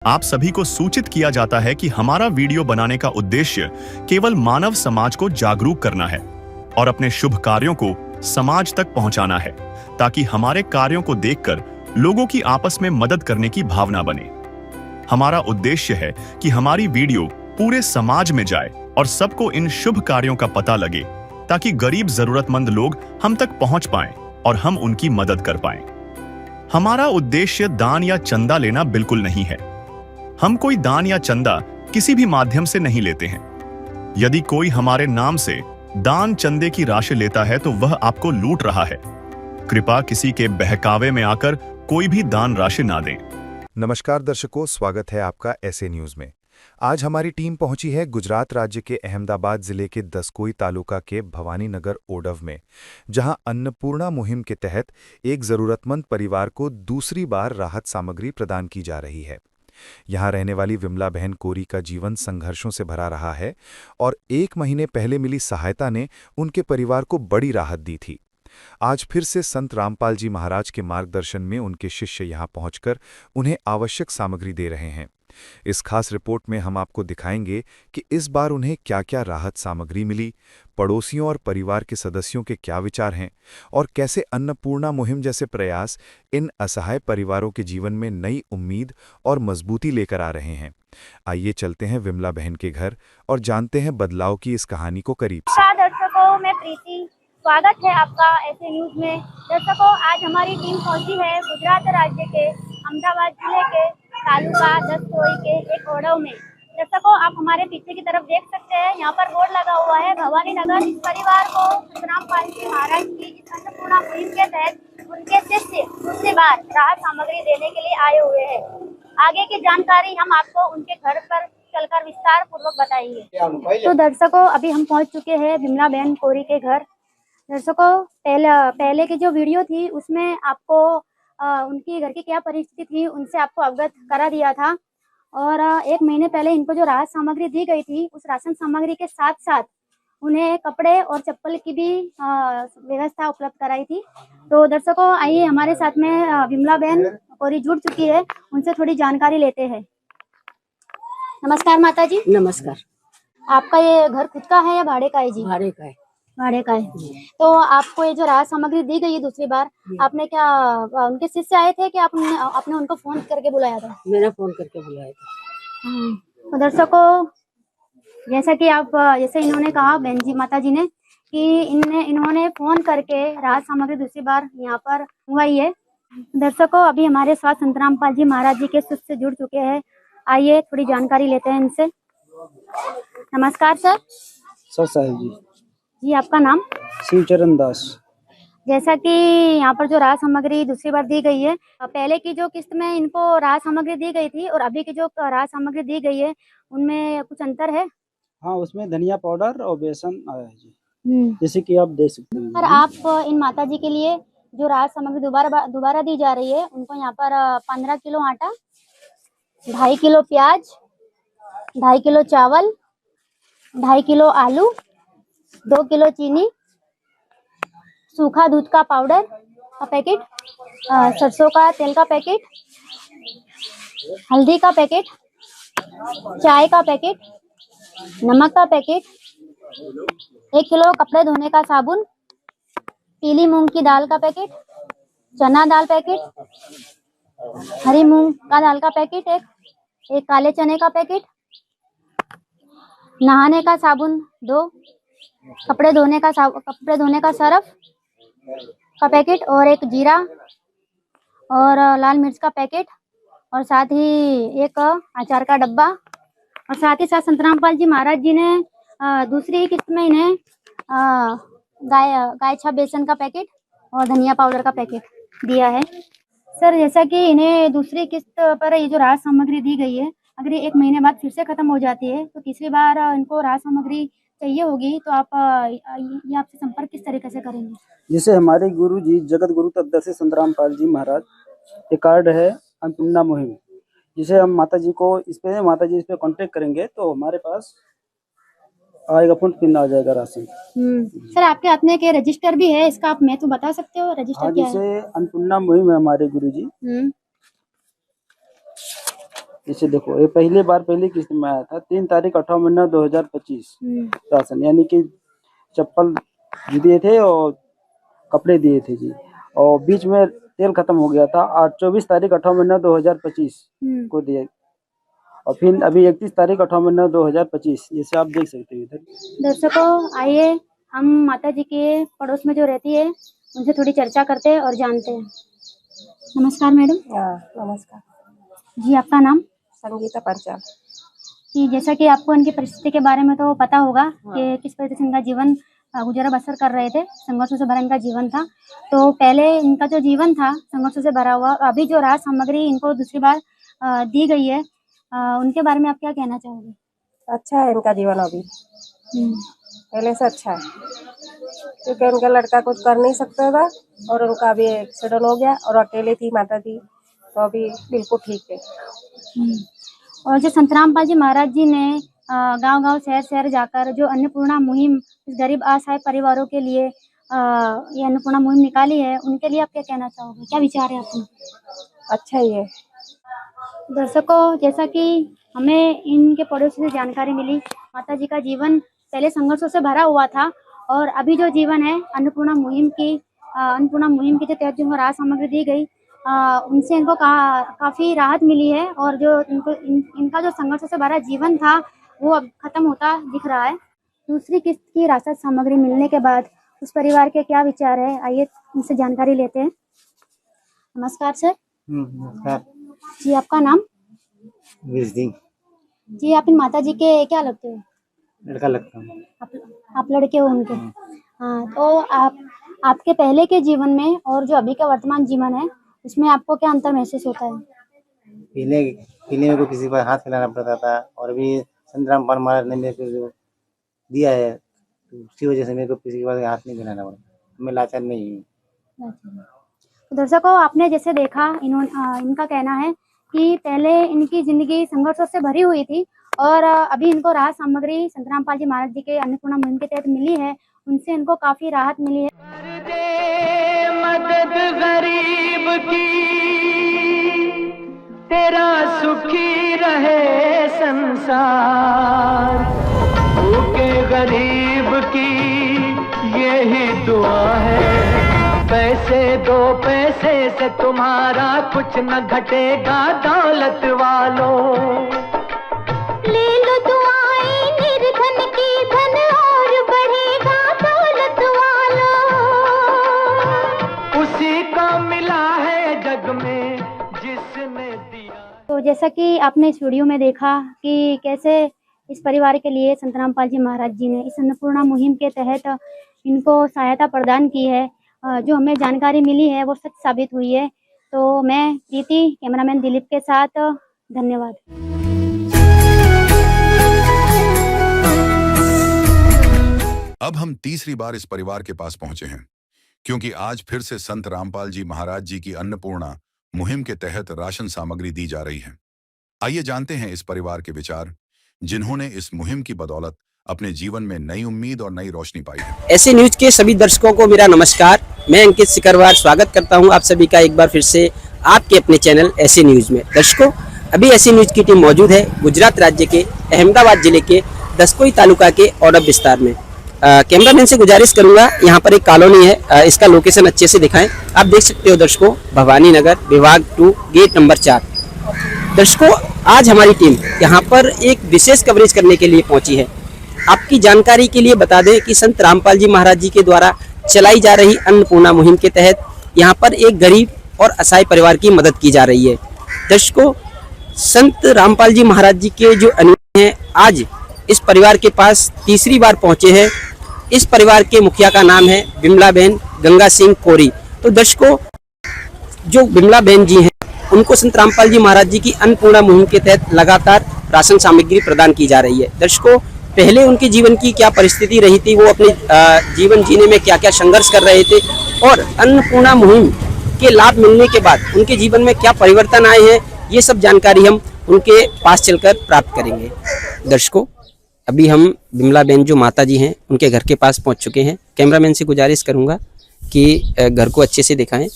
आप सभी को सूचित किया जाता है कि हमारा वीडियो बनाने का उद्देश्य केवल मानव समाज को जागरूक करना है और अपने शुभ कार्यों को समाज तक पहुंचाना है, ताकि हमारे कार्यों को देखकर लोगों की आपस में मदद करने की भावना बने। हमारा उद्देश्य है कि हमारी वीडियो पूरे समाज में जाए और सबको इन शुभ कार्यों का पता लगे, ताकि गरीब जरूरतमंद लोग हम तक पहुंच पाएं और हम उनकी मदद कर पाएं। हमारा उद्देश्य दान या चंदा लेना बिल्कुल नहीं है। हम कोई दान या चंदा किसी भी माध्यम से नहीं लेते हैं। यदि कोई हमारे नाम से दान चंदे की राशि लेता है तो वह आपको लूट रहा है। कृपया किसी के बहकावे में आकर कोई भी दान राशि ना दें। नमस्कार दर्शकों, स्वागत है आपका ऐसे न्यूज में। आज हमारी टीम पहुंची है गुजरात राज्य के अहमदाबाद जिले के दसकोई तालुका के भवानी नगर ओडव में, जहां अन्नपूर्णा मुहिम के तहत एक जरूरतमंद परिवार को दूसरी बार राहत सामग्री प्रदान की जा रही है। यहां रहने वाली विमला बहन कोरी का जीवन संघर्षों से भरा रहा है और 1 महीने पहले मिली सहायता ने उनके परिवार को बड़ी राहत दी थी। आज फिर से संत रामपाल जी महाराज के मार्गदर्शन में उनके शिष्य यहां पहुंचकर उन्हें आवश्यक सामग्री दे रहे हैं। इस खास रिपोर्ट में हम आपको दिखाएंगे कि इस बार उन्हें क्या-क्या राहत सामग्री मिली, पड़ोसियों और परिवार के सदस्यों के क्या विचार हैं और कैसे अन्नपूर्णा मुहिम जैसे प्रयास इन असहाय परिवारों के जीवन में नई उम्मीद और मजबूती लेकर आ रहे हैं। आइए चलते हैं विमला बहन के घर और जानते हैं बदलाव की इस कहानी को करीब से। दर्शकों, मैं प्रीति, स्वागत है आपका ऐसे न्यूज में। दर्शकों, आज हमारी टीम पहुंची है गुजरात राज्य के अहमदाबाद जिले के तालुका दसकोई के एक ओडव में। दर्शकों, आप हमारे पीछे की तरफ देख सकते हैं, यहाँ पर बोर्ड लगा हुआ है भवानी नगर। इस परिवार को संत रामपाल जी महाराज की इस अन्नपूर्णा मुहिम के तहत उनके शिष्य दूसरी बार राहत सामग्री देने के लिए आए हुए हैं। आगे की जानकारी हम आपको उनके घर पर चलकर विस्तार पूर्वक बताएंगे। तो दर्शकों, अभी हम पहुंच चुके हैं विमला बहन कोरी के घर। दर्शकों, पहले की जो वीडियो थी उसमें आपको उनकी घर की क्या परिस्थिति थी उनसे आपको अवगत करा दिया था। और 1 महीने पहले इनको जो राहत सामग्री दी गई थी, उस राशन सामग्री के साथ साथ उन्हें कपड़े और चप्पल की भी व्यवस्था उपलब्ध कराई थी। तो दर्शकों, आइए हमारे साथ में विमला बहन कोरी जुड़ चुकी है, उनसे थोड़ी जानकारी लेते हैं। नमस्कार माता जी। नमस्कार। आपका ये घर खुद का है या भाड़े का है जी? भाड़े का है। भाड़े का है। तो आपको ये जो राहत सामग्री दी गई है दूसरी बार, आपने क्या उनके शिष्य आए थे कि आपने उनको फोन करके बुलाया था? मैंने फोन करके बुलाया था। तो दर्शकों, जैसे इन्होंने कहा बहन जी माता जी ने कि इन्होंने फोन करके राहत सामग्री दूसरी बार यहाँ पर मंगवाई है। दर्शकों, अभी हमारे साथ संत रामपाल जी महाराज जी के शिष्य जुड़ चुके हैं। आइए थोड़ी जानकारी लेते हैं इनसे। नमस्कार सर। साहिब जी, आपका नाम? शिवचरण दास। जैसा कि यहाँ पर जो राहत सामग्री दूसरी बार दी गई है, पहले की जो किस्त में इनको राहत सामग्री दी गई थी और अभी की जो राहत सामग्री दी गई है उनमें कुछ अंतर है? हाँ, उसमें धनिया पाउडर और बेसन आया है जी, जैसे कि आप देख सकते हैं। सर, आप इन माता जी के लिए जो राहत सामग्री दोबारा दी जा रही है, उनको यहाँ पर 15 किलो आटा, 2.5 किलो प्याज, 2.5 किलो चावल, 2.5 किलो आलू, 2 किलो चीनी, सूखा दूध का पाउडर का पैकेट, सरसों का तेल का पैकेट, हल्दी का पैकेट, चाय का पैकेट, नमक का पैकेट, 1 किलो कपड़े धोने का साबुन, पीली मूंग की दाल का पैकेट, चना दाल पैकेट, हरी मूंग का दाल का पैकेट, एक काले चने का पैकेट, नहाने का साबुन 2, कपड़े धोने का सर्फ का पैकेट और एक जीरा और लाल मिर्च का पैकेट और साथ ही एक अचार का डब्बा। और साथ ही साथ संत रामपाल जी महाराज जी ने दूसरी किस्त में इन्हें गाय छाप बेसन का पैकेट और धनिया पाउडर का पैकेट दिया है। सर, जैसा कि इन्हें दूसरी किस्त पर ये जो राहत सामग्री दी गई है, अगर ये 1 महीने बाद फिर से खत्म हो जाती है तो तीसरी बार इनको राहत सामग्री चाहिए होगी, तो आप ये आपसे संपर्क किस तरीके से करेंगे? जैसे हमारे गुरु जी जगत गुरु तत्दर्शी संत रामपाल जी महाराज ये कार्ड है अन्नपूर्णा मुहिम, जिसे हम माता जी इस पे कांटेक्ट करेंगे तो हमारे पास आएगा, पिन आ जाएगा राशन। सर, आपके हाथ में क्या रजिस्टर भी है, इसका आप मैं तो बता सकते हो रजिस्टर? हाँ, क्या है? जैसे अन्नपूर्णा मुहिम है हमारे गुरु जी, जैसे देखो, ये पहली किस्त में आया था 3 तारीख 8 महीना 2025 राशन, यानी कि चप्पल भी दिए थे और कपड़े दिए थे जी। और बीच में तेल खत्म हो गया था 24 तारीख 8 महीना 2025 को दिया। और फिर अभी 31 तारीख 8 महीना 2025, जैसे आप देख सकते हो इधर। दर्शकों, आइए हम माता जी के पड़ोस में जो रहती है उनसे थोड़ी चर्चा करते हैं और जानते हैं। नमस्कार मैडम। नमस्कार। जी, आपका नाम? संगीता परचाल। कि जैसा कि आपको इनकी परिस्थिति के बारे में तो पता होगा कि किस तरह से इनका जीवन गुजरा बसर कर रहे थे, संघर्षों से भरा इनका जीवन था। तो पहले इनका जो जीवन था संघर्षों से भरा हुआ, अभी जो राहत सामग्री इनको दूसरी बार दी गई है, उनके बारे में आप क्या कहना चाहोगे? अच्छा है इनका जीवन अभी, पहले से अच्छा है, क्योंकि उनका लड़का कुछ कर नहीं सकता था और उनका अभी एक्सीडेंट हो गया और अकेले थी माता जी, तो अभी बिल्कुल ठीक है। और जो संत रामपाल जी महाराज जी ने गांव-गांव शहर-शहर जाकर जो अन्नपूर्णा मुहिम इस गरीब असहाय परिवारों के लिए ये अन्नपूर्णा मुहिम निकाली है, उनके लिए आप क्या कहना चाहोगे? क्या विचार है आपके? अच्छा ही है। दर्शकों, जैसा कि हमें इनके पड़ोसी से जानकारी मिली, माता जी का जीवन पहले संघर्षों से भरा हुआ था और अभी जो जीवन है अन्नपूर्णा मुहिम के जो तहत जिनको राहत सामग्री दी गई, उनसे इनको काफ़ी राहत मिली है और जो इनका जो संघर्षों से भरा जीवन था वो अब खत्म होता दिख रहा है। दूसरी किस्त की राहत सामग्री मिलने के बाद उस परिवार के क्या विचार है, आइए उनसे जानकारी लेते हैं। नमस्कार सर। नमस्कार। जी, आपका नाम? वीर सिंह। जी, आप इन माता जी के क्या लगते हो? लड़का लगता हूँ। आप लड़के हो उनके? हाँ, तो आपके पहले के जीवन में और जो अभी का वर्तमान जीवन है उसमें आपको क्या अंतर महसूस होता है? पहले मेरे को किसी पर हाथ फैलाना पड़ता था और अभी संत रामपाल महाराज ने मेरे को जो दिया है, तो उसकी वजह से मेरे को किसी के पास हाथ नहीं फैलाना पड़ता। मैं लाचार नहीं हूँ। तो दर्शकों, आपने जैसे देखा, इनका कहना है कि पहले इनकी जिंदगी संघर्षों से भरी हुई थी और अभी इनको राहत सामग्री संत रामपाल जी महाराज जी के अन्नपूर्णा मुहिम के तहत मिली है, उनसे इनको काफी राहत मिली है। मदद गरीब की, तेरा सुखी रहे संसार, भूखे गरीब की यही दुआ है। पैसे दो, पैसे से तुम्हारा कुछ न घटेगा दौलत वालों, ले लो दुआएं निर्धन की, धन और बढ़ेगा दौलत वालों। उसी को मिला है जग में जिसने दिया। तो जैसा कि आपने इस वीडियो में देखा कि कैसे इस परिवार के लिए संत रामपाल जी महाराज जी ने इस अन्नपूर्णा मुहिम के तहत इनको सहायता प्रदान की है, जो हमें जानकारी मिली है वो सच साबित हुई है। तो मैं प्रीति, कैमरामैन दिलीप के साथ, धन्यवाद। अब हम तीसरी बार इस परिवार के पास पहुंचे हैं, क्योंकि आज फिर से संत रामपाल जी महाराज जी की अन्नपूर्णा मुहिम के तहत राशन सामग्री दी जा रही है। आइए जानते हैं इस परिवार के विचार, जिन्होंने इस मुहिम की बदौलत अपने जीवन में नई उम्मीद और नई रोशनी पाई है। ऐसे न्यूज के सभी दर्शकों को मेरा नमस्कार। मैं अंकित सिकरवार स्वागत करता हूं आप सभी का एक बार फिर से आपके अपने चैनल ऐसे न्यूज में। दर्शकों, अभी ऐसे न्यूज की टीम मौजूद है गुजरात राज्य के अहमदाबाद जिले के दसकोई तालुका के औडव विस्तार में। कैमरामैन से गुजारिश करूंगा, यहाँ पर एक कॉलोनी है, इसका लोकेशन अच्छे से दिखाएं। आप देख सकते हो दर्शकों, भवानी नगर विभाग 2 गेट नंबर 4। दर्शकों, आज हमारी टीम यहाँ पर एक विशेष कवरेज करने के लिए पहुंची है। आपकी जानकारी के लिए बता दें कि संत रामपाल जी महाराज जी के द्वारा चलाई जा रही अन्नपूर्णा मुहिम के तहत यहाँ पर एक गरीब और असहाय परिवार की मदद की जा रही है। दर्शकों, संत रामपाल जी महाराज जी के जो अनुयायी हैं आज इस परिवार के पास तीसरी बार पहुंचे हैं। इस परिवार के मुखिया का नाम है बिमला बहन गंगा सिंह कोरी। तो दर्शकों, जो बिमला बहन जी हैं उनको संत रामपाल जी महाराज जी की अन्नपूर्णा मुहिम के तहत लगातार राशन सामग्री प्रदान की जा रही है। दर्शकों, पहले उनके जीवन की क्या परिस्थिति रही थी, वो अपने जीवन जीने में क्या क्या संघर्ष कर रहे थे और अन्नपूर्णा मुहिम के लाभ मिलने के बाद उनके जीवन में क्या परिवर्तन आए हैं, ये सब जानकारी हम उनके पास चलकर प्राप्त करेंगे। दर्शकों, अभी हम बिमला बहन जो माता जी हैं उनके घर के पास पहुंच चुके हैं। कैमरामैन से गुजारिश करूंगा कि घर को अच्छे से दिखाएं।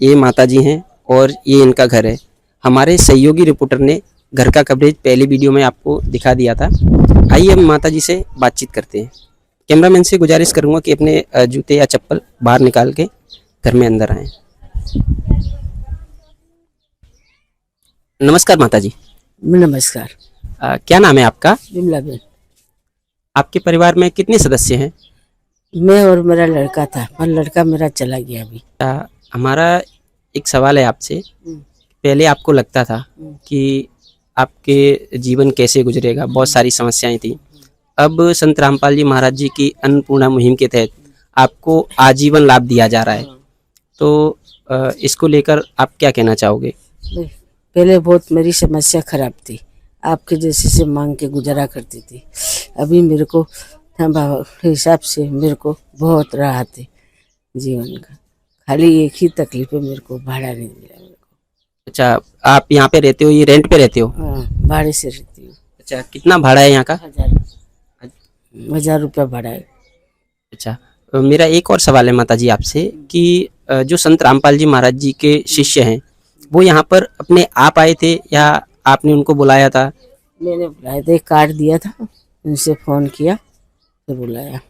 ये माता जी हैं और ये इनका घर है। हमारे सहयोगी रिपोर्टर ने घर का कवरेज पहले वीडियो में आपको दिखा दिया था। आइए हम माता जी से बातचीत करते हैं। कैमरामैन से गुजारिश करूंगा कि अपने जूते या चप्पल बाहर निकाल के घर में अंदर आएं। नमस्कार माता जी। नमस्कार। क्या नाम है आपका? विमला बेन। आपके परिवार में कितने सदस्य हैं? मैं और मेरा लड़का था, पर लड़का मेरा चला गया अभी। हमारा एक सवाल है आपसे। पहले आपको लगता था कि आपके जीवन कैसे गुजरेगा, बहुत सारी समस्याएं थी। अब संत रामपाल जी महाराज जी की अन्नपूर्णा मुहिम के तहत आपको आजीवन लाभ दिया जा रहा है, तो इसको लेकर आप क्या कहना चाहोगे? पहले बहुत मेरी समस्या खराब थी, आपके जैसे से मांग के गुजारा करती थी। अभी मेरे को हिसाब से मेरे को बहुत राहत है जीवन का। खाली एक ही तकलीफ है, मेरे को भाड़ा नहीं मिला मेरे को। अच्छा, आप यहाँ पे रहते हो, ये रेंट पे रहते हो? हाँ, भाड़े से रहती हूँ। अच्छा, कितना भाड़ा है यहाँ का? 1000 रुपया भाड़ा है। अच्छा, मेरा एक और सवाल है माता जी आपसे कि जो संत रामपाल जी महाराज जी के शिष्य हैं, वो यहाँ पर अपने आप आए थे या आपने उनको बुलाया था? मैंने बुलाया था, एक कार्ड दिया था, उनसे फ़ोन किया तो बुलाया।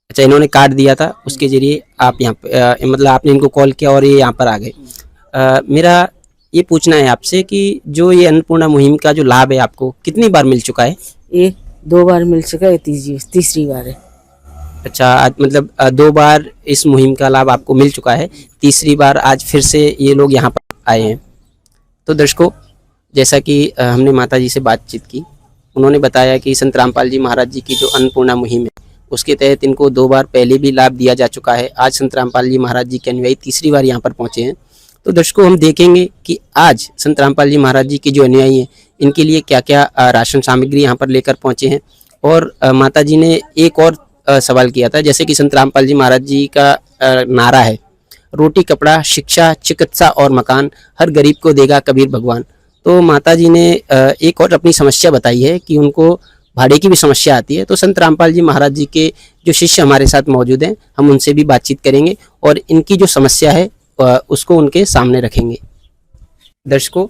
अच्छा, इन्होंने कार्ड दिया था, उसके जरिए आप यहाँ पे मतलब आपने इनको कॉल किया और ये यहाँ पर आ गए। मेरा ये पूछना है आपसे कि जो ये अन्नपूर्णा मुहिम का जो लाभ है आपको कितनी बार मिल चुका है? ये 2 बार मिल चुका है, तीसरी बार है। अच्छा, आज मतलब 2 बार इस मुहिम का लाभ आपको मिल चुका है, तीसरी बार आज फिर से ये लोग यहाँ पर आए हैं। तो दर्शकों, जैसा कि हमने माता जी से बातचीत की, उन्होंने बताया कि संत रामपाल जी महाराज जी की जो अन्नपूर्णा मुहिम है उसके तहत इनको 2 बार पहले भी लाभ दिया जा चुका है। आज संत रामपाल जी महाराज जी के अनुयायी तीसरी बार यहाँ पर पहुँचे हैं। तो दर्शकों, हम देखेंगे कि आज संत रामपाल जी महाराज जी के जो अनुयायी हैं इनके लिए क्या क्या राशन सामग्री यहाँ पर लेकर पहुँचे हैं। और माता जी ने एक और सवाल किया था, जैसे कि संत रामपाल जी महाराज जी का नारा है, रोटी कपड़ा शिक्षा चिकित्सा और मकान, हर गरीब को देगा कबीर भगवान। तो माता जी ने एक और अपनी समस्या बताई है कि उनको भाड़े की भी समस्या आती है। तो संत रामपाल जी महाराज जी के जो शिष्य हमारे साथ मौजूद हैं, हम उनसे भी बातचीत करेंगे और इनकी जो समस्या है उसको उनके सामने रखेंगे। दर्शकों,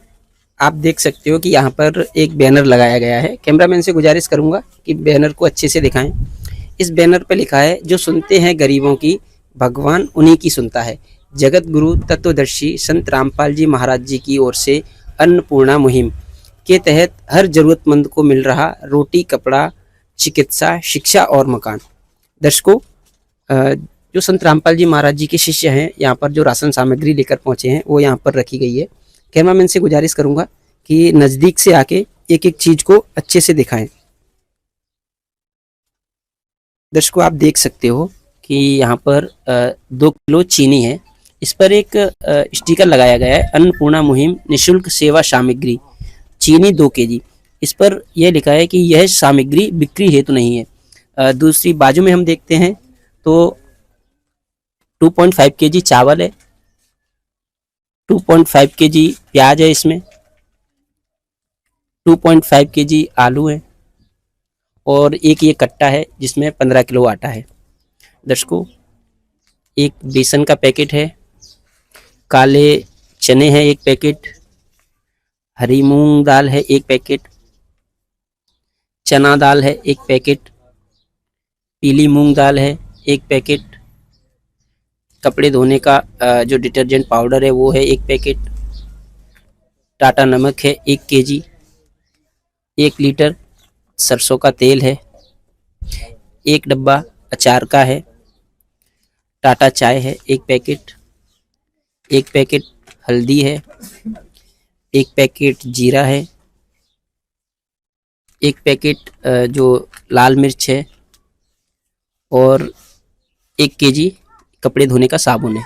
आप देख सकते हो कि यहाँ पर एक बैनर लगाया गया है। कैमरामैन से गुजारिश करूँगा कि बैनर को अच्छे से दिखाएं। इस बैनर पर लिखा है, जो सुनते हैं गरीबों की भगवान उन्हीं की सुनता है। जगत गुरु तत्वदर्शी संत रामपाल जी महाराज जी की ओर से अन्नपूर्णा मुहिम के तहत हर जरूरतमंद को मिल रहा रोटी कपड़ा चिकित्सा शिक्षा और मकान। दर्शकों, जो संत रामपाल जी महाराज जी के शिष्य हैं, यहाँ पर जो राशन सामग्री लेकर पहुँचे हैं वो यहाँ पर रखी गई है। कैमरामैन से गुजारिश करूँगा कि नज़दीक से आके एक एक चीज़ को अच्छे से दिखाएं। दर्शकों, आप देख सकते हो कि यहाँ पर 2 किलो चीनी है। इस पर एक स्टिकर लगाया गया है, अन्नपूर्णा मुहिम निशुल्क सेवा सामग्री चीनी 2 केजी। इस पर यह लिखा है कि यह सामग्री बिक्री हेतु नहीं है। दूसरी बाजू में हम देखते हैं तो 2.5 केजी चावल है, 2.5 केजी प्याज है, इसमें 2.5 केजी आलू है और एक ये कट्टा है जिसमें 15 किलो आटा है। दर्शकों, एक बेसन का पैकेट है, काले चने हैं 1 पैकेट, हरी मूंग दाल है 1 पैकेट, चना दाल है 1 पैकेट, पीली मूंग दाल है 1 पैकेट, कपड़े धोने का जो डिटर्जेंट पाउडर है वो है 1 पैकेट, टाटा नमक है 1 केजी, 1 लीटर सरसों का तेल है, 1 डब्बा अचार का है, टाटा चाय है 1 पैकेट, 1 पैकेट हल्दी है, 1 पैकेट जीरा है, 1 पैकेट जो लाल मिर्च है और 1 केजी कपड़े धोने का साबुन है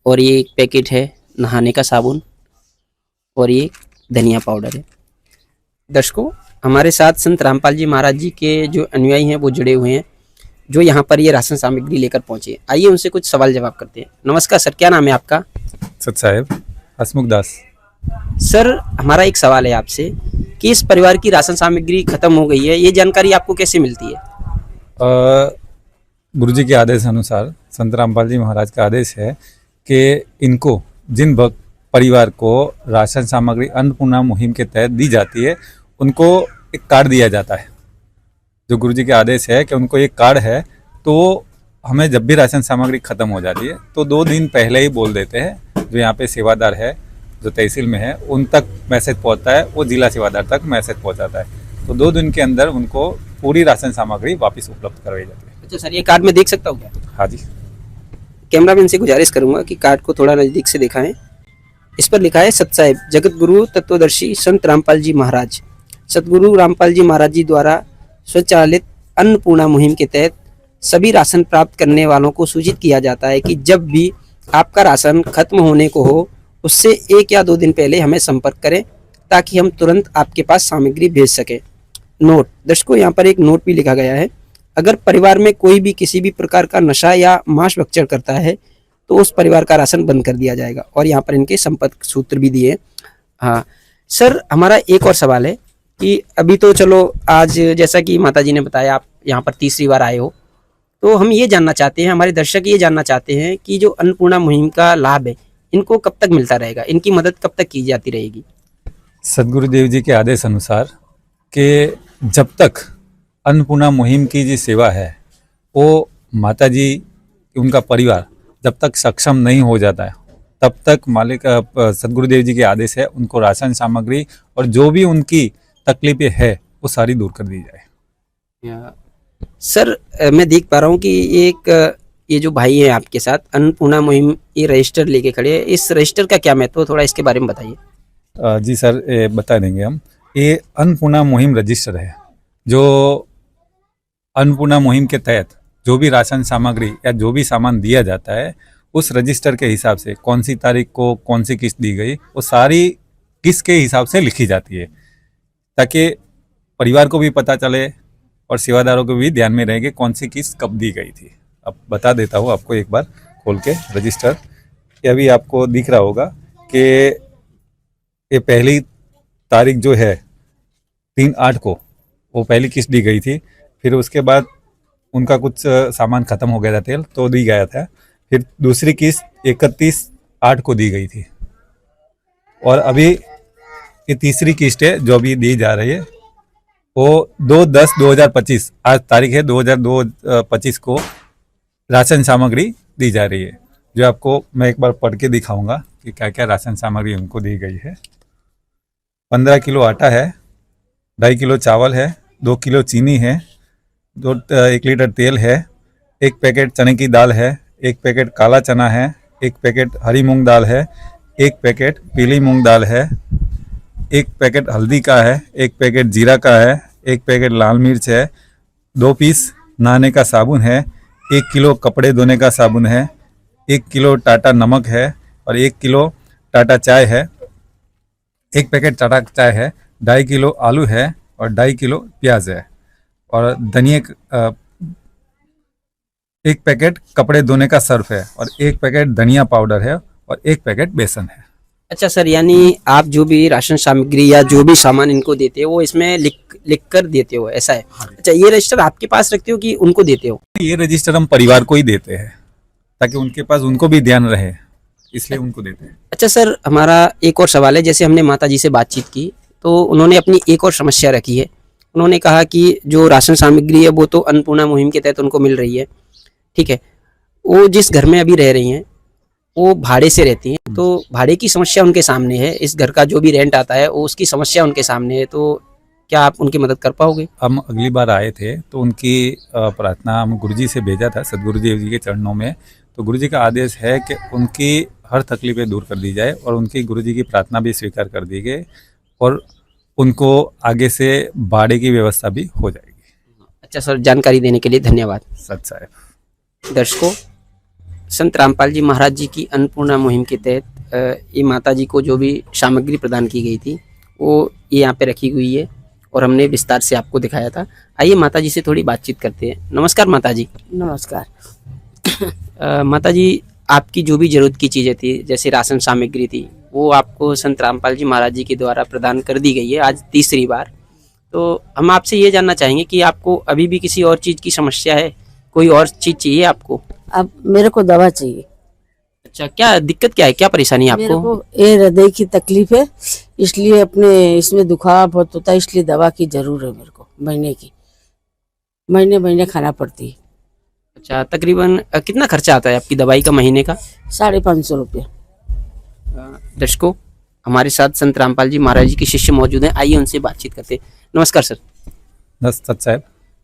और ये 1 पैकेट है नहाने का साबुन और ये धनिया पाउडर है। दर्शकों, हमारे साथ संत रामपाल जी महाराज जी के जो अनुयायी हैं वो जुड़े हुए हैं, जो यहाँ पर ये राशन सामग्री लेकर पहुँचे। आइए उनसे कुछ सवाल जवाब करते हैं। नमस्कार सर, क्या नाम है आपका? सत साहेब हसमुख दास। सर, हमारा एक सवाल है आपसे कि इस परिवार की राशन सामग्री खत्म हो गई है, ये जानकारी आपको कैसे मिलती है? गुरुजी के आदेश अनुसार संत रामपाल जी महाराज का आदेश है कि इनको जिन भक्त परिवार को राशन सामग्री अन्नपूर्णा मुहिम के तहत दी जाती है, उनको एक कार्ड दिया जाता है। जो गुरुजी के आदेश है कि उनको एक कार्ड है, तो हमें जब भी राशन सामग्री खत्म हो जाती है तो 2 दिन पहले ही बोल देते हैं। जो यहाँ पे सेवादार है, जो तहसील में है, उन तक मैसेज पहुँचता है, वो जिला सेवादार तक मैसेज पहुँचाता है। तो 2 दिन के अंदर उनको पूरी राशन सामग्री वापस उपलब्ध करवाई जाती है। अच्छा सर, ये कार्ड मैं देख सकता हूँ क्या? हाँ जी। कैमरामैन से गुजारिश करूंगा कि कार्ड को थोड़ा नजदीक से दिखाएं। इस पर लिखा है सत साहिब जगत गुरु तत्वदर्शी संत रामपाल जी महाराज। सतगुरु रामपाल जी महाराज जी द्वारा स्वचालित अन्नपूर्णा मुहिम के तहत सभी राशन प्राप्त करने वालों को सूचित किया जाता है कि जब भी आपका राशन खत्म होने को हो, उससे 1 या 2 दिन पहले हमें संपर्क करें ताकि हम तुरंत आपके पास सामग्री भेज सकें। नोट दर्शकों, यहाँ पर एक नोट भी लिखा गया है। अगर परिवार में कोई भी किसी भी प्रकार का नशा या मांस भक्षण करता है तो उस परिवार का राशन बंद कर दिया जाएगा। और यहाँ पर इनके संपर्क सूत्र भी दिए। हाँ सर, हमारा एक और सवाल है कि अभी तो चलो आज जैसा कि माता जी ने बताया आप यहाँ पर तीसरी बार आए हो, तो हम ये जानना चाहते हैं, हमारे दर्शक ये जानना चाहते हैं कि जो अन्नपूर्णा मुहिम का लाभ है इनको कब तक मिलता रहेगा, इनकी मदद कब तक की जाती रहेगी? सदगुरुदेव जी के आदेश अनुसार कि जब तक अन्नपूर्णा मुहिम की जो सेवा है वो माता जी, उनका परिवार जब तक सक्षम नहीं हो जाता है, तब तक मालिक सदगुरुदेव जी के आदेश है उनको राशन सामग्री और जो भी उनकी तकलीफें है वो सारी दूर कर दी जाए। सर, मैं देख पा रहा हूँ कि ये जो भाई है आपके साथ अन्नपूर्णा मुहिम ये रजिस्टर लेके खड़े हैं। इस रजिस्टर का क्या महत्व, थोड़ा इसके बारे में बताइए। जी सर, बता देंगे हम। ये अन्नपूर्णा मुहिम रजिस्टर है, जो अन्नपूर्णा मुहिम के तहत जो भी राशन सामग्री या जो भी सामान दिया जाता है उस रजिस्टर के हिसाब से कौन सी तारीख को कौन सी किस्त दी गई, वो सारी किस्त के हिसाब से लिखी जाती है, ताकि परिवार को भी पता चले और सेवादारों को भी ध्यान में रहे कि कौन सी किस्त कब दी गई थी। अब बता देता हूँ आपको एक बार खोल के रजिस्टर। ये अभी आपको दिख रहा होगा कि ये पहली तारीख जो है 3/8 को वो पहली किस्त दी गई थी। फिर उसके बाद उनका कुछ सामान ख़त्म हो गया था, तेल तो दी गया था। फिर दूसरी किस्त 31/8 को दी गई थी और अभी ये तीसरी किस्त है जो अभी दी जा रही है वो 2/10/2025, आज तारीख है 2025 को राशन सामग्री दी जा रही है। जो आपको मैं एक बार पढ़ के दिखाऊंगा कि क्या क्या राशन सामग्री उनको दी गई है। 15 किलो आटा है, 2.5 किलो चावल है, 2 किलो चीनी है, 1 लीटर तेल है, 1 पैकेट चने की दाल है, 1 पैकेट काला चना है, 1 पैकेट हरी मूंग दाल है, 1 पैकेट पीली मूंग दाल है, 1 पैकेट हल्दी का है, 1 पैकेट जीरा का है, 1 पैकेट लाल मिर्च है, 2 पीस नहाने का साबुन है, 1 किलो कपड़े धोने का साबुन है, 1 किलो टाटा नमक है और 1 किलो टाटा चाय है, 1 पैकेट टाटा चाय है, 2.5 किलो आलू है और 2.5 किलो प्याज है और धनिया 1 पैकेट कपड़े धोने का सर्फ है और 1 पैकेट धनिया पाउडर है और 1 पैकेट बेसन है। अच्छा सर, यानी आप जो भी राशन सामग्री या जो भी सामान इनको देते हो वो इसमें लिख कर देते हो, ऐसा है? अच्छा, ये रजिस्टर आपके पास रखते हो कि उनको देते हो? ये रजिस्टर हम परिवार को ही देते हैं ताकि उनके पास उनको भी ध्यान रहे, इसलिए उनको देते हैं। अच्छा सर, हमारा एक और सवाल है। जैसे हमने माता जी से बातचीत की तो उन्होंने अपनी एक और समस्या रखी है। उन्होंने कहा कि जो राशन सामग्री है वो तो अन्नपूर्णा मुहिम के तहत उनको मिल रही है, ठीक है, वो जिस घर में अभी रह रही हैं वो भाड़े से रहती हैं, तो भाड़े की समस्या उनके सामने है। इस घर का जो भी रेंट आता है वो उसकी समस्या उनके सामने है, तो क्या आप उनकी मदद कर पाओगे? हम अगली बार आए थे तो उनकी प्रार्थना हम गुरुजी से भेजा था सदगुरुदेव जी के चरणों में। तो गुरुजी का आदेश है कि उनकी हर तकलीफें दूर कर दी जाए और उनकी गुरुजी की प्रार्थना भी स्वीकार कर दी गई और उनको आगे से भाड़े की व्यवस्था भी हो जाएगी। अच्छा सर, जानकारी देने के लिए धन्यवाद। सच साहब। दर्शकों, संत रामपाल जी महाराज जी की अन्नपूर्णा मुहिम के तहत ये माता जी को जो भी सामग्री प्रदान की गई थी वो ये यहाँ पे रखी हुई है और हमने विस्तार से आपको दिखाया था। आइए माता जी से थोड़ी बातचीत करते हैं। नमस्कार माता जी। नमस्कार। माता जी, आपकी जो भी ज़रूरत की चीज़ें थी, जैसे राशन सामग्री थी, वो आपको संत रामपाल जी महाराज जी के द्वारा प्रदान कर दी गई है आज तीसरी बार। तो हम आपसे ये जानना चाहेंगे कि आपको अभी भी किसी और चीज़ की समस्या है, कोई और चीज़ चाहिए आपको? अब मेरे को दवा चाहिए। अच्छा, क्या दिक्कत क्या है, क्या परेशानी है मेरे आपको? को ये हृदय की तकलीफ है, इसलिए अपने इसमें दुखावा बहुत होता है, इसलिए दवा की जरूर है मेरे को महीने की, महीने महीने खाना पड़ती है। अच्छा, तकरीबन कितना खर्चा आता है आपकी दवाई का महीने का? 550 रुपया। दर्शकों, हमारे साथ संत रामपाल जी महाराज जी के शिष्य मौजूद हैं, आइए उनसे बातचीत करते हैं। नमस्कार सर। दस्तखत साहब।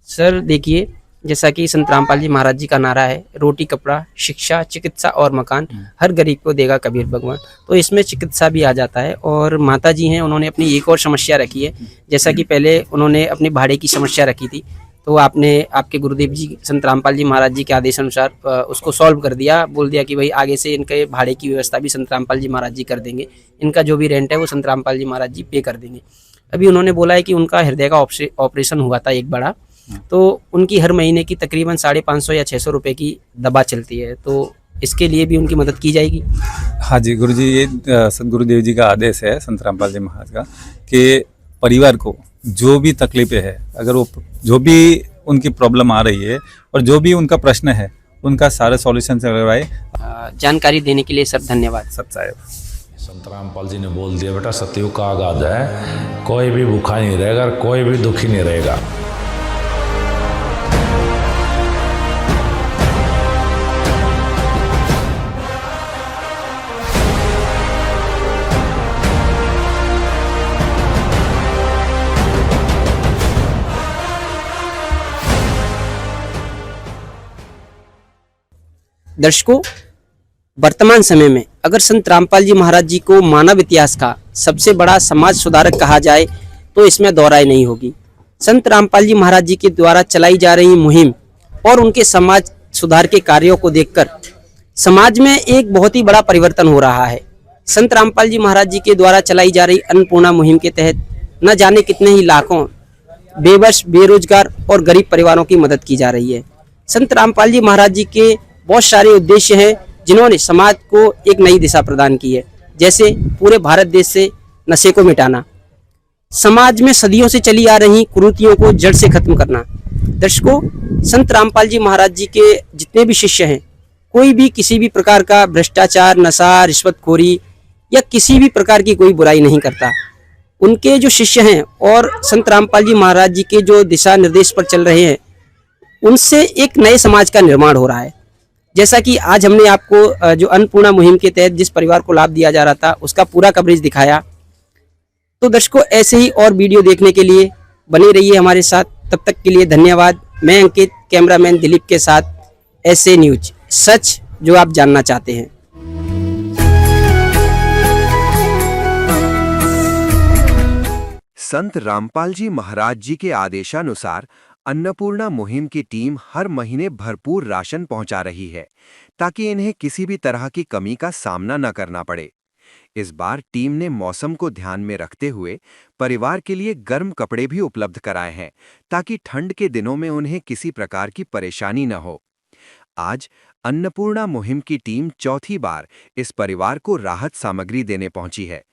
सर देखिए, जैसा कि संत रामपाल जी महाराज जी का नारा है, रोटी कपड़ा शिक्षा चिकित्सा और मकान हर गरीब को देगा कबीर भगवान, तो इसमें चिकित्सा भी आ जाता है। और माता जी हैं, उन्होंने अपनी एक और समस्या रखी है, जैसा कि पहले उन्होंने अपने भाड़े की समस्या रखी थी, तो आपने आपके गुरुदेव जी संत रामपाल जी महाराज जी के आदेश अनुसार उसको सॉल्व कर दिया, बोल दिया कि भाई आगे से इनके भाड़े की व्यवस्था भी संत रामपाल जी महाराज जी कर देंगे, इनका जो भी रेंट है वो संत रामपाल जी महाराज जी पे कर देंगे। अभी उन्होंने बोला है कि उनका हृदय का ऑपरेशन हुआ था एक बड़ा, तो उनकी हर महीने की तकरीबन 550 या 600 रुपए की दवा चलती है, तो इसके लिए भी उनकी मदद की जाएगी। हाँ जी गुरुजी, ये सदगुरुदेव जी का आदेश है संत रामपाल जी महाराज का कि परिवार को जो भी तकलीफें है, अगर वो जो भी उनकी प्रॉब्लम आ रही है और जो भी उनका प्रश्न है, उनका सारे सॉल्यूशन से करवाए। जानकारी देने के लिए सर धन्यवाद। सत्साहेब। संत रामपाल जी ने बोल दिया, बेटा सतयुग का आगाज है, कोई भी भूखा नहीं रहेगा, कोई भी दुखी नहीं रहेगा। दर्शकों, वर्तमान समय में अगर संत रामपाल जी महाराज जी को मानव इतिहास का सबसे बड़ा समाज सुधारक कहा जाए तो इसमें दोहराई नहीं होगी। संत रामपाल जी महाराज जी के द्वारा चलाई जा रही मुहिम और उनके समाज सुधार के कार्यों को देखकर समाज में एक बहुत ही बड़ा परिवर्तन हो रहा है। संत रामपाल जी महाराज जी के द्वारा चलाई जा रही अन्नपूर्णा मुहिम के तहत न जाने कितने ही लाखों बेबस, बेरोजगार और गरीब परिवारों की मदद की जा रही है। संत रामपाल जी महाराज जी के बहुत सारे उद्देश्य हैं जिन्होंने समाज को एक नई दिशा प्रदान की है, जैसे पूरे भारत देश से नशे को मिटाना, समाज में सदियों से चली आ रही कुरीतियों को जड़ से खत्म करना। दर्शकों, संत रामपाल जी महाराज जी के जितने भी शिष्य हैं, कोई भी किसी भी प्रकार का भ्रष्टाचार, नशा, रिश्वतखोरी या किसी भी प्रकार की कोई बुराई नहीं करता। उनके जो शिष्य हैं और संत रामपाल जी महाराज जी के जो दिशा निर्देश पर चल रहे हैं, उनसे एक नए समाज का निर्माण हो रहा है। जैसा कि आज हमने आपको जो अन्नपूर्णा मुहिम के तहत जिस परिवार को लाभ दिया जा रहा था उसका पूरा कवरेज दिखाया। तो दर्शकों, ऐसे ही और वीडियो देखने के लिए बने रहिए हमारे साथ। तब तक के लिए धन्यवाद। मैं अंकित, कैमरामैन दिलीप के साथ ऐसे न्यूज, सच जो आप जानना चाहते हैं। संत रामपाल जी महाराज जी के आदेशानुसार अन्नपूर्णा मुहिम की टीम हर महीने भरपूर राशन पहुंचा रही है ताकि इन्हें किसी भी तरह की कमी का सामना न करना पड़े। इस बार टीम ने मौसम को ध्यान में रखते हुए परिवार के लिए गर्म कपड़े भी उपलब्ध कराए हैं ताकि ठंड के दिनों में उन्हें किसी प्रकार की परेशानी न हो। आज अन्नपूर्णा मुहिम की टीम चौथी बार इस परिवार को राहत सामग्री देने पहुंची है।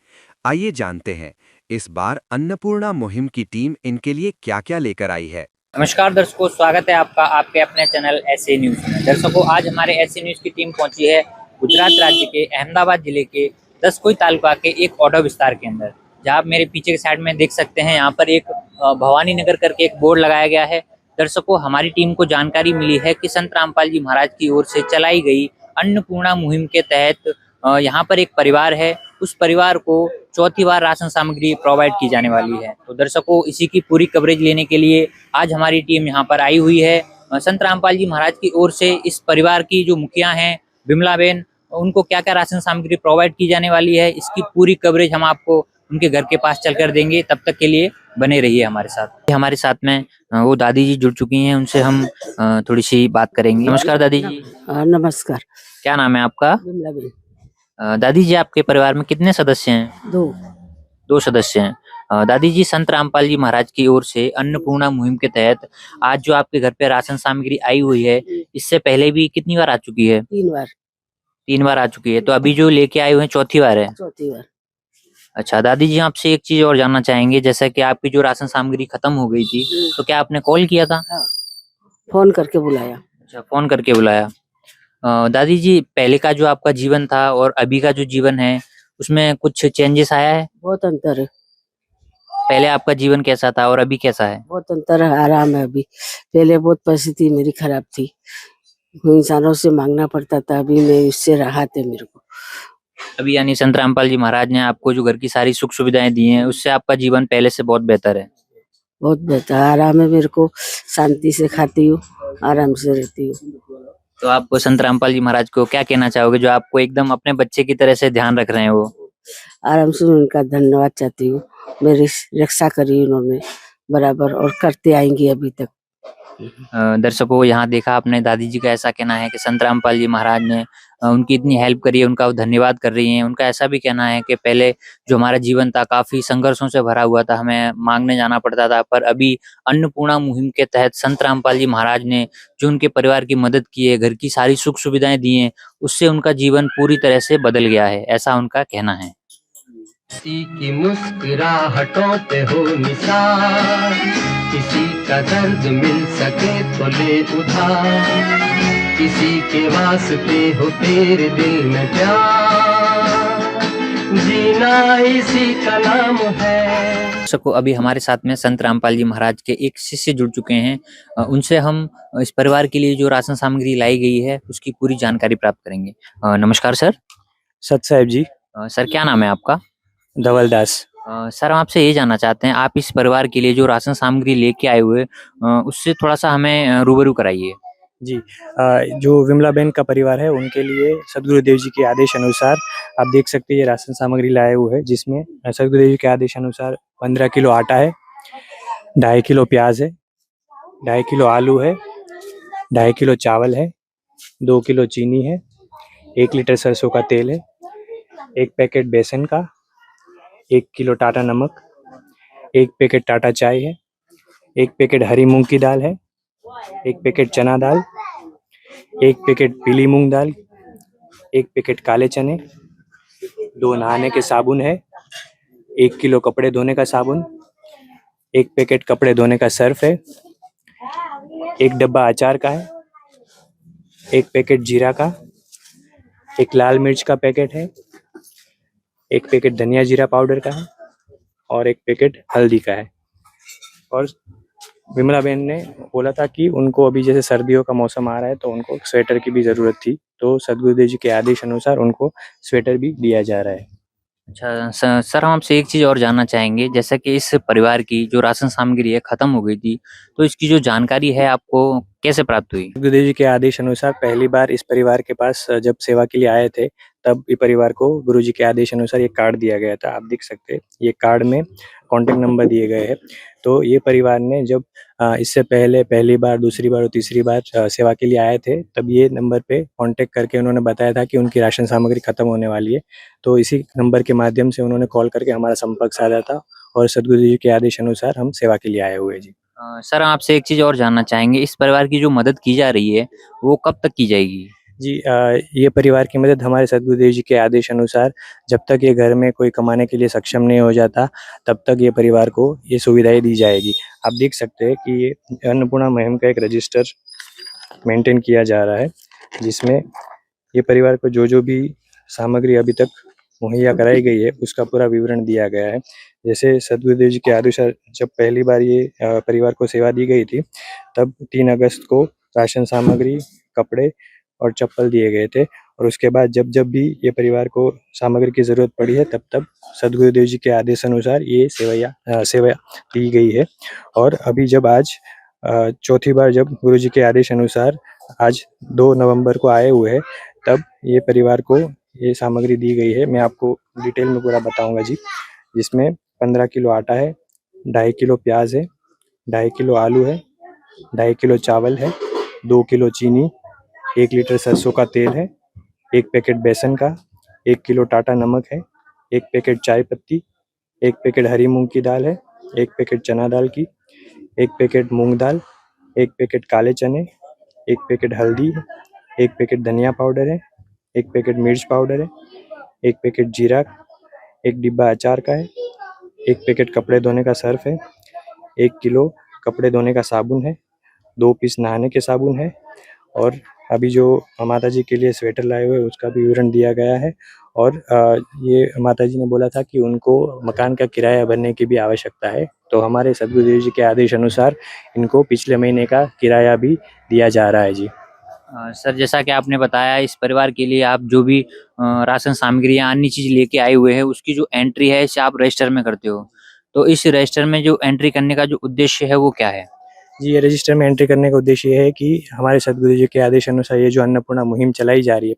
आइए जानते हैं इस बार अन्नपूर्णा मुहिम की टीम इनके लिए क्या-क्या लेकर आई है। नमस्कार दर्शकों, स्वागत है आपका आपके अपने चैनल ऐसे न्यूज में। दर्शकों, आज हमारे ऐसे न्यूज की टीम पहुंची है गुजरात राज्य के अहमदाबाद जिले के दसकोई तालुका के एक ऑडो विस्तार के अंदर, जहां आप मेरे पीछे के साइड में देख सकते हैं, यहाँ पर एक भवानी नगर करके एक बोर्ड लगाया गया है। दर्शकों, हमारी टीम को जानकारी मिली है कि संत रामपाल जी महाराज की ओर से चलाई गई अन्नपूर्णा मुहिम के तहत यहाँ पर एक परिवार है, उस परिवार को चौथी बार राशन सामग्री प्रोवाइड की जाने वाली है। तो दर्शकों, इसी की पूरी कवरेज लेने के लिए आज हमारी टीम यहाँ पर आई हुई है। संत रामपाल जी महाराज की ओर से इस परिवार की जो मुखिया हैं बिमला बेन, उनको क्या क्या राशन सामग्री प्रोवाइड की जाने वाली है, इसकी पूरी कवरेज हम आपको उनके घर के पास चलकर देंगे। तब तक के लिए बने रहिए हमारे साथ। हमारे साथ में वो दादी जी जुड़ चुकी हैं, उनसे हम थोड़ी सी बात करेंगे। नमस्कार दादी जी। नमस्कार। क्या नाम है आपका? बिमला बेन। दादी जी, आपके परिवार में कितने सदस्य हैं? दो सदस्य हैं। दादी जी, संत रामपाल जी महाराज की ओर से अन्नपूर्णा मुहिम के तहत आज जो आपके घर पे राशन सामग्री आई हुई है, इससे पहले भी कितनी बार आ चुकी है? 3 बार आ चुकी है। तो अभी जो लेके आए हुए हैं चौथी बार है? चौथी बार। अच्छा दादी जी, आपसे एक चीज और जानना चाहेंगे, जैसा कि आपकी जो राशन सामग्री खत्म हो गई थी, तो क्या आपने कॉल किया था? फोन करके बुलाया। अच्छा, फोन करके बुलाया। दादी जी, पहले का जो आपका जीवन था और अभी का जो जीवन है उसमें कुछ चेंजेस आया है? बहुत अंतर है, पहले आपका जीवन कैसा था और अभी कैसा है? बहुत अंतर है, आराम है अभी। पहले बहुत परिस्थिति मेरी खराब थी, इंसानों से मांगना पड़ता था, अभी मैं इससे राहत है मेरे को। अभी यानी संत रामपाल जी महाराज ने आपको जो घर की सारी सुख सुविधाएं दी हैं उससे आपका जीवन पहले से बहुत बेहतर है। बहुत बेहतर आराम है मेरे को, शांति से खाती हूँ, आराम से रहती हूँ। तो आप संत रामपाल जी महाराज को क्या कहना चाहोगे जो आपको एकदम अपने बच्चे की तरह से ध्यान रख रहे हैं वो? आराम से उनका धन्यवाद चाहती हूँ, मेरी रक्षा करी उन्होंने बराबर और करते आएंगी अभी तक। दर्शकों, यहाँ देखा आपने दादी जी का ऐसा कहना है कि संत रामपाल जी महाराज ने उनकी इतनी हेल्प करी है, उनका वो धन्यवाद कर रही हैं। उनका ऐसा भी कहना है कि पहले जो हमारा जीवन था काफी संघर्षों से भरा हुआ था, हमें मांगने जाना पड़ता था, पर अभी अन्नपूर्णा मुहिम के तहत संत रामपाल जी महाराज ने जो उनके परिवार की मदद की है, घर की सारी सुख सुविधाएं दी हैं, उससे उनका जीवन पूरी तरह से बदल गया है, ऐसा उनका कहना है। किसी की मुस्कुराहटों पे हो निसार, किसी का दर्द मिल सके तो ले उधार, किसी के वास्ते हो तेरे दिल में प्यार, जीना इसी का नाम है। दर्शकों, अभी हमारे साथ में संत रामपाल जी महाराज के एक शिष्य जुड़ चुके हैं। उनसे हम इस परिवार के लिए जो राशन सामग्री लाई गई है उसकी पूरी जानकारी प्राप्त करेंगे। नमस्कार सर। सत साहिब जी। सर, क्या नाम है आपका? धवलदास। सर, हम आपसे ये जानना चाहते हैं, आप इस परिवार के लिए जो राशन सामग्री लेके आए हुए उससे थोड़ा सा हमें रूबरू कराइए। जी, जो विमला बहन का परिवार है उनके लिए सदगुरुदेव जी के आदेश अनुसार आप देख सकते हैं ये राशन सामग्री लाए हुए है, जिसमें सदगुरुदेव जी के आदेश अनुसार 15 किलो आटा है, 2.5 किलो प्याज है, 2.5 किलो आलू है, 2.5 किलो चावल है, 2 किलो चीनी है, 1 लीटर सरसों का तेल है, 1 पैकेट बेसन का, 1 किलो टाटा नमक, 1 पैकेट टाटा चाय है, 1 पैकेट हरी मूंग की दाल है, 1 पैकेट चना दाल, 1 पैकेट पीली मूंग दाल, 1 पैकेट काले चने, 2 नहाने के साबुन है, 1 किलो कपड़े धोने का साबुन, 1 पैकेट कपड़े धोने का सर्फ है, 1 डब्बा अचार का है, 1 पैकेट जीरा का, 1 लाल मिर्च का पैकेट है, 1 पैकेट धनिया जीरा पाउडर का है और 1 पैकेट हल्दी का है। और विमला बहन ने बोला था कि उनको अभी जैसे सर्दियों का मौसम आ रहा है तो उनको स्वेटर की भी ज़रूरत थी, तो सदगुरुदेव जी के आदेश अनुसार उनको स्वेटर भी दिया जा रहा है। अच्छा सर, हम आपसे एक चीज़ और जानना चाहेंगे, जैसा कि इस परिवार की जो राशन सामग्री है ख़त्म हो गई थी, तो इसकी जो जानकारी है आपको कैसे प्राप्त हुई? सदगुरुदेव जी के आदेश अनुसार पहली बार इस परिवार के पास जब सेवा के लिए आए थे, तब ये परिवार को गुरु जी के आदेश अनुसार ये कार्ड दिया गया था। आप देख सकते हैं ये कार्ड में कॉन्टेक्ट नंबर दिए गए हैं। तो ये परिवार ने जब इससे पहले पहली बार, दूसरी बार और तीसरी बार सेवा के लिए आए थे, तब ये नंबर पे कॉन्टेक्ट करके उन्होंने बताया था कि उनकी राशन सामग्री खत्म होने वाली है। तो इसी नंबर के माध्यम से उन्होंने कॉल करके हमारा संपर्क साधा था और सदगुरु जी के आदेश अनुसार हम सेवा के लिए आए हुए हैं जी। सर, आपसे एक चीज़ और जानना चाहेंगे, इस परिवार की जो मदद की जा रही है वो कब तक की जाएगी? जी, ये परिवार की मदद हमारे सदगुरुदेव जी के आदेश अनुसार जब तक ये घर में कोई कमाने के लिए सक्षम नहीं हो जाता, तब तक ये परिवार को ये सुविधाएं दी जाएगी। आप देख सकते हैं कि ये अन्नपूर्णा मुहिम का एक रजिस्टर मेंटेन किया जा रहा है, जिसमें ये परिवार को जो भी सामग्री अभी तक मुहैया कराई गई है उसका पूरा विवरण दिया गया है। जैसे सदगुरुदेव जी के आदेश जब पहली बार ये परिवार को सेवा दी गई थी, तब 3 अगस्त को राशन सामग्री, कपड़े और चप्पल दिए गए थे। और उसके बाद जब भी ये परिवार को सामग्री की ज़रूरत पड़ी है, तब सदगुरुदेव जी के आदेश अनुसार ये सेवा दी गई है। और अभी जब आज चौथी बार जब गुरु जी के आदेश अनुसार आज 2 नवंबर को आए हुए हैं, तब ये परिवार को ये सामग्री दी गई है। मैं आपको डिटेल में पूरा बताऊंगा जी। जिसमें 15 किलो आटा है, 2.5 किलो प्याज है, 2.5 किलो आलू है, 2.5 किलो चावल है, 2 किलो चीनी, 1 लीटर सरसों का तेल है, 1 पैकेट बेसन का, 1 किलो टाटा नमक है, 1 पैकेट चाय पत्ती, 1 पैकेट हरी मूंग की दाल है, 1 पैकेट चना दाल की, 1 पैकेट मूंग दाल, 1 पैकेट काले चने, 1 पैकेट हल्दी, 1 पैकेट धनिया पाउडर है, 1 पैकेट मिर्च पाउडर है, 1 पैकेट जीरा, 1 डिब्बा अचार का है, 1 पैकेट कपड़े धोने का सर्फ है, 1 किलो कपड़े धोने का साबुन है, 2 पीस नहाने के साबुन है और अभी जो माता जी के लिए स्वेटर लाए हुए उसका भी विवरण दिया गया है। और ये माता जी ने बोला था कि उनको मकान का किराया भरने की भी आवश्यकता है, तो हमारे सदगुरु जी के आदेश अनुसार इनको पिछले महीने का किराया भी दिया जा रहा है जी। सर, जैसा कि आपने बताया, इस परिवार के लिए आप जो भी राशन सामग्री या अन्य चीज लेके आए हुए हैं उसकी जो एंट्री है इसे आप रजिस्टर में करते हो। तो इस रजिस्टर में जो एंट्री करने का जो उद्देश्य है वो क्या है? जी, ये रजिस्टर में एंट्री करने का उद्देश्य ये है कि हमारे सदगुरु जी के आदेश अनुसार ये जो अन्नपूर्णा मुहिम चलाई जा रही है,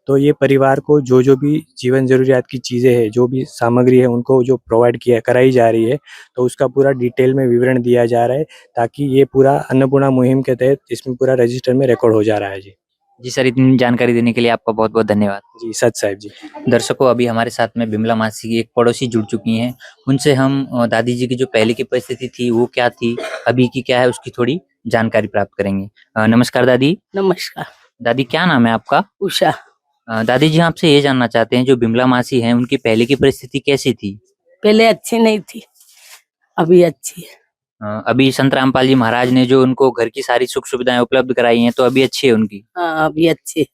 तो ये परिवार को जो भी जीवन ज़रूरियात की चीज़ें हैं, जो भी सामग्री है, उनको जो प्रोवाइड किया कराई जा रही है, तो उसका पूरा डिटेल में विवरण दिया जा रहा है, ताकि ये पूरा अन्नपूर्णा मुहिम के तहत इसमें पूरा रजिस्टर में रिकॉर्ड हो जा रहा है जी। जी सर, इतनी जानकारी देने के लिए आपका बहुत बहुत धन्यवाद। जी, सत साहिब जी। दर्शकों, अभी हमारे साथ में बिमला मासी की एक पड़ोसी जुड़ चुकी हैं। उनसे हम दादी जी की जो पहले की परिस्थिति थी वो क्या थी, अभी की क्या है, उसकी थोड़ी जानकारी प्राप्त करेंगे। नमस्कार दादी। नमस्कार। दादी, क्या नाम है आपका? उषा। दादी जी, आपसे ये जानना चाहते हैं, जो बिमला मासी हैं उनकी पहले की परिस्थिति कैसी थी? पहले अच्छी नहीं थी, अभी अच्छी है। अभी संत रामपाल जी महाराज ने जो उनको घर की सारी सुख सुविधाएं उपलब्ध कराई हैं, तो अभी अच्छी है उनकी? हाँ, अभी अच्छी है।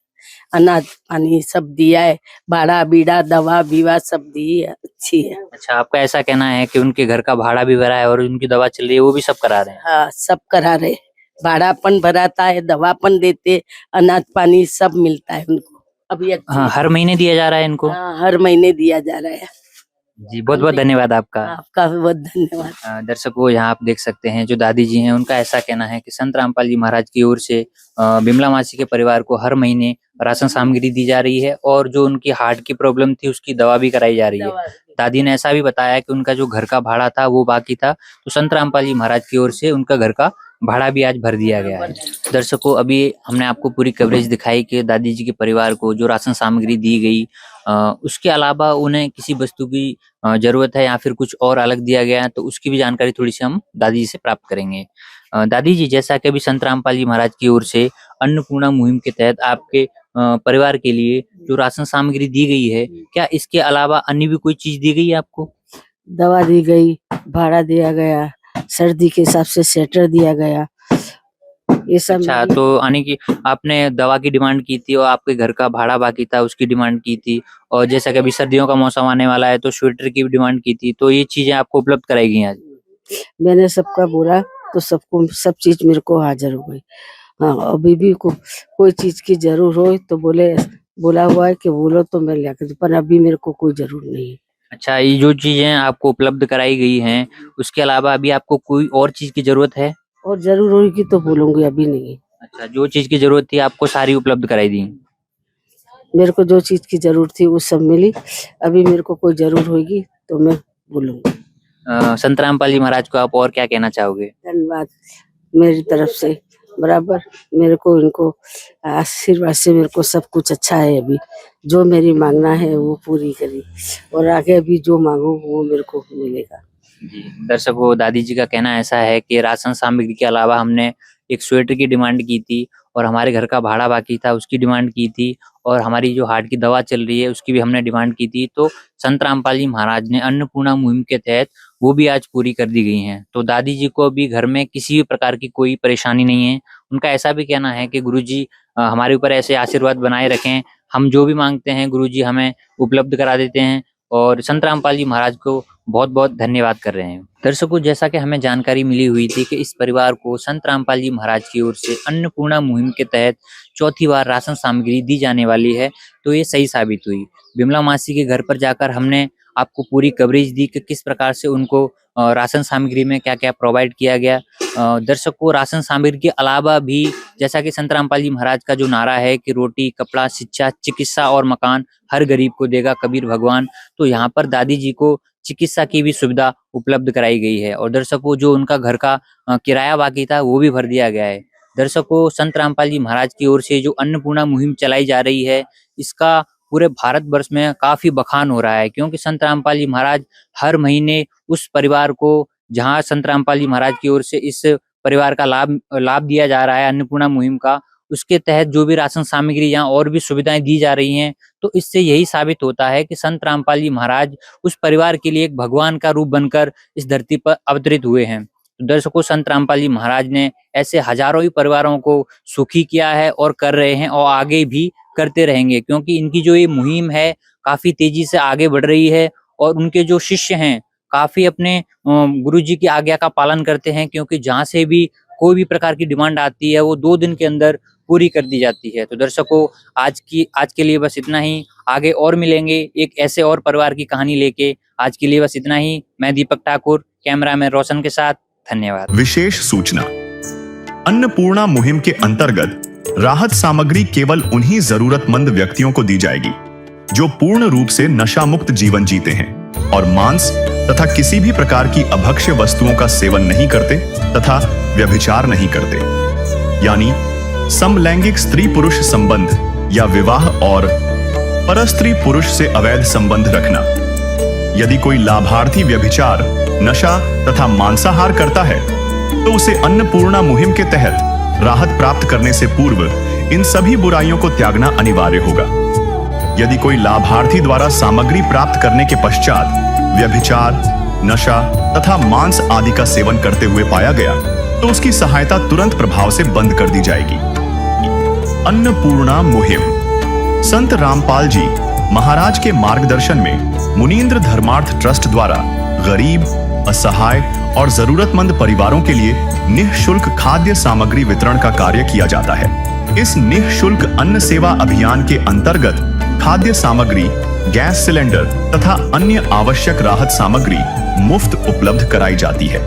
अनाज पानी सब दिया है, भाड़ा बीड़ा दवा बीवा सब दी है, अच्छी है। अच्छा, आपका ऐसा कहना है कि उनके घर का भाड़ा भी भरा है और उनकी दवा चल रही है, वो भी सब करा रहे हैं? हाँ, सब करा रहे, भाड़ापन भराता है, दवापन देते, अनाज पानी सब मिलता है उनको, अभी अच्छी। हाँ, हर महीने दिया जा रहा है इनको? हाँ, हर महीने दिया जा रहा है। जी, बहुत बहुत धन्यवाद आपका। आपका भी बहुत धन्यवाद। दर्शकों, यहाँ आप देख सकते हैं, जो दादी जी हैं उनका ऐसा कहना है कि संत रामपाल जी महाराज की ओर से बिमला मासी के परिवार को हर महीने राशन सामग्री दी जा रही है और जो उनकी हार्ट की प्रॉब्लम थी उसकी दवा भी कराई जा रही है। दादी ने ऐसा भी बताया कि उनका जो घर का भाड़ा था वो बाकी था, तो संत रामपाल जी महाराज की ओर से उनका घर का भाड़ा भी आज भर दिया गया है। दर्शकों, अभी हमने आपको पूरी कवरेज दिखाई कि दादी जी के परिवार को जो राशन सामग्री दी गई, उसके अलावा उन्हें किसी वस्तु की जरूरत है या फिर कुछ और अलग दिया गया है, तो उसकी भी जानकारी थोड़ी सी हम दादी जी से प्राप्त करेंगे। दादी जी, जैसा कि अभी संत रामपाल जी महाराज की ओर से अन्नपूर्णा मुहिम के तहत आपके परिवार के लिए जो राशन सामग्री दी गई है, क्या इसके अलावा अन्य भी कोई चीज दी गई है आपको? दवा दी गई, भाड़ा दिया गया, सर्दी के हिसाब से स्वेटर दिया गया, ये सब। अच्छा, तो यानी कि आपने दवा की डिमांड की थी और आपके घर का भाड़ा बाकी था उसकी डिमांड की थी, और जैसा कि अभी सर्दियों का मौसम आने वाला है तो स्वेटर की भी डिमांड की थी, तो ये चीजें आपको उपलब्ध कराई गई आज? मैंने सबका बोला तो सबको सब चीज मेरे को हाजिर हो गई। हाँ, अभी भी कोई चीज की जरूर हो तो बोला हुआ है कि बोलो तो मैं लेकर दूं, पर अभी मेरे को कोई जरूर नहीं है। अच्छा, ये जो चीजें आपको उपलब्ध कराई गई हैं उसके अलावा अभी आपको कोई और चीज की जरूरत है? और जरूर होगी तो बोलूंगी, अभी नहीं। अच्छा, जो चीज की जरूरत थी आपको सारी उपलब्ध कराई दी? मेरे को जो चीज की जरूरत थी वो सब मिली, अभी मेरे को कोई जरूर होगी तो मैं बोलूंगी। संत रामपाल जी महाराज को आप और क्या कहना चाहोगे? धन्यवाद मेरी तरफ से, बराबर मेरे को इनको आशीर्वाद से मेरे को सब कुछ अच्छा है। अभी जो मेरी मांगना है वो पूरी करी, और आगे भी जो मांगू वो मेरे को मिलेगा। जी, दर्शकों, दादी जी का कहना ऐसा है कि राशन सामग्री के अलावा हमने एक स्वेटर की डिमांड की थी और हमारे घर का भाड़ा बाकी था उसकी डिमांड की थी, और हमारी जो हार्ट की दवा चल रही है उसकी भी हमने डिमांड की थी, तो संत रामपाल जी महाराज ने अन्नपूर्णा मुहिम के तहत वो भी आज पूरी कर दी गई हैं। तो दादी जी को अभी घर में किसी भी प्रकार की कोई परेशानी नहीं है। उनका ऐसा भी कहना है कि गुरुजी हमारे ऊपर ऐसे आशीर्वाद बनाए रखें, हम जो भी मांगते हैं गुरुजी हमें उपलब्ध करा देते हैं, और संत रामपाल जी महाराज को बहुत बहुत धन्यवाद कर रहे हैं। दर्शकों, जैसा कि हमें जानकारी मिली हुई थी कि इस परिवार को संत रामपाल जी महाराज की ओर से अन्नपूर्णा मुहिम के तहत चौथी बार राशन सामग्री दी जाने वाली है, तो ये सही साबित हुई। बिमला मासी के घर पर जाकर हमने आपको पूरी कवरेज दी कि किस प्रकार से उनको राशन सामग्री में क्या क्या प्रोवाइड किया गया। दर्शकों, राशन सामग्री के अलावा भी जैसा कि संत रामपाल जी महाराज का जो नारा है कि रोटी कपड़ा शिक्षा चिकित्सा और मकान हर गरीब को देगा कबीर भगवान, तो यहाँ पर दादी जी को चिकित्सा की भी सुविधा उपलब्ध कराई गई है, और दर्शकों, जो उनका घर का किराया बाकी था वो भी भर दिया गया है। दर्शकों, संत रामपाल जी महाराज की ओर से जो अन्नपूर्णा मुहिम चलाई जा रही है इसका पूरे भारत वर्ष में काफी बखान हो रहा है, क्योंकि संत रामपाल जी महाराज हर महीने उस परिवार को, जहां संत रामपाल जी महाराज की ओर से इस परिवार का लाभ दिया जा रहा है अन्नपूर्णा मुहिम का, उसके तहत जो भी राशन सामग्री या और भी सुविधाएं दी जा रही हैं, तो इससे यही साबित होता है कि संत रामपाल जी महाराज उस परिवार के लिए एक भगवान का रूप बनकर इस धरती पर अवतरित हुए हैं। तो दर्शकों, संत रामपाल जी महाराज ने ऐसे हजारों ही परिवारों को सुखी किया है और कर रहे हैं और आगे भी करते रहेंगे, क्योंकि इनकी जो ये मुहिम है काफी तेजी से आगे बढ़ रही है और उनके जो शिष्य हैं काफी अपने गुरु जी की आज्ञा का पालन करते हैं, क्योंकि जहाँ से भी कोई भी प्रकार की डिमांड आती है वो 2 दिन के अंदर पूरी कर दी जाती है। तो दर्शकों, आज के लिए बस इतना ही। आगे और मिलेंगे एक ऐसे और परिवार की कहानी लेके। आज के लिए बस इतना ही। मैं दीपक ठाकुर, कैमरामैन रोशन के साथ। धन्यवाद। विशेष सूचना, अन्नपूर्णा मुहिम के अंतर्गत राहत सामग्री केवल उन्हीं जरूरतमंद व्यक्तियों को दी जाएगी जो पूर्ण रूप से नशा मुक्त जीवन जीते हैं और मांस तथा किसी भी प्रकार की अभक्ष्य वस्तुओं का सेवन नहीं करते तथा व्यभिचार नहीं करते, यानी समलैंगिक स्त्री पुरुष संबंध या विवाह और परस्त्री पुरुष से अवैध संबंध रखना। यदि कोई लाभार्थी व्यभिचार, नशा तथा मांसाहार करता है तो उसे अन्नपूर्णा मुहिम के तहत राहत प्राप्त करने से पूर्व इन सभी बुराइयों को त्यागना अनिवार्य होगा। यदि कोई लाभार्थी द्वारा सामग्री प्राप्त करने के पश्चात व्यभिचार, नशा तथा मांस आदि का सेवन करते हुए पाया गया तो उसकी सहायता तुरंत प्रभाव से बंद कर दी जाएगी। अन्नपूर्णा मुहिम संत रामपाल जी महाराज के मार्गदर्शन में मुनींद्र धर्मार्थ ट्रस्ट द्वारा गरीब, असहाय और जरूरतमंद परिवारों के लिए निःशुल्क खाद्य सामग्री वितरण का कार्य किया जाता है। इस निःशुल्क अन्न सेवा अभियान के अंतर्गत खाद्य सामग्री, गैस सिलेंडर तथा अन्य आवश्यक राहत सामग्री मुफ्त उपलब्ध कराई जाती है।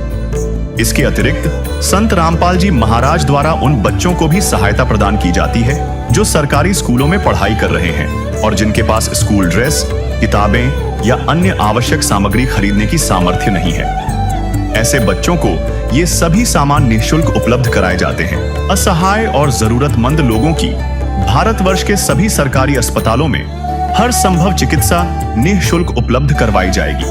इसके अतिरिक्त संत रामपाल जी महाराज द्वारा उन बच्चों को भी सहायता प्रदान की जाती है जो सरकारी स्कूलों में पढ़ाई कर रहे हैं और जिनके पास स्कूल ड्रेस, किताबें या अन्य आवश्यक सामग्री खरीदने की सामर्थ्य नहीं है। ऐसे बच्चों को ये सभी सामान निःशुल्क उपलब्ध कराए जाते हैं। असहाय और जरूरतमंद लोगों की भारतवर्ष के सभी सरकारी अस्पतालों में हर संभव चिकित्सा निःशुल्क उपलब्ध करवाई जाएगी,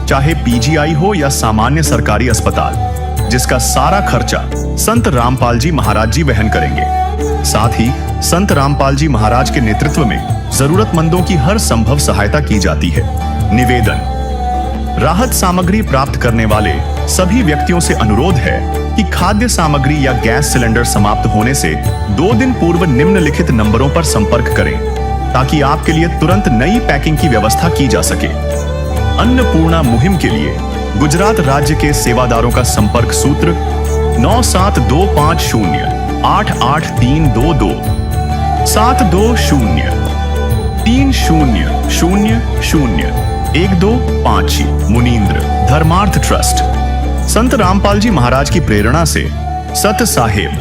चाहे पीजीआई हो या सामान्य सरकारी अस्पताल, जिसका सारा खर्चा संत रामपाल जी महाराज जी वहन करेंगे। साथ ही संत रामपाल जी महाराज के नेतृत्व में जरूरतमंदों की हर संभव सहायता की जाती है। निवेदन, राहत सामग्री प्राप्त करने वाले सभी व्यक्तियों से अनुरोध है कि खाद्य सामग्री या गैस सिलेंडर समाप्त होने से 2 दिन पूर्व निम्नलिखित नंबरों पर संपर्क करें ताकि आपके लिए तुरंत नई पैकिंग की व्यवस्था की जा सके। अन्नपूर्णा मुहिम के लिए गुजरात राज्य के सेवादारों का संपर्क सूत्र 9725088322 72030001256 मुनींद्र धर्मार्थ ट्रस्ट। संत रामपाल जी महाराज की प्रेरणा से सत साहेब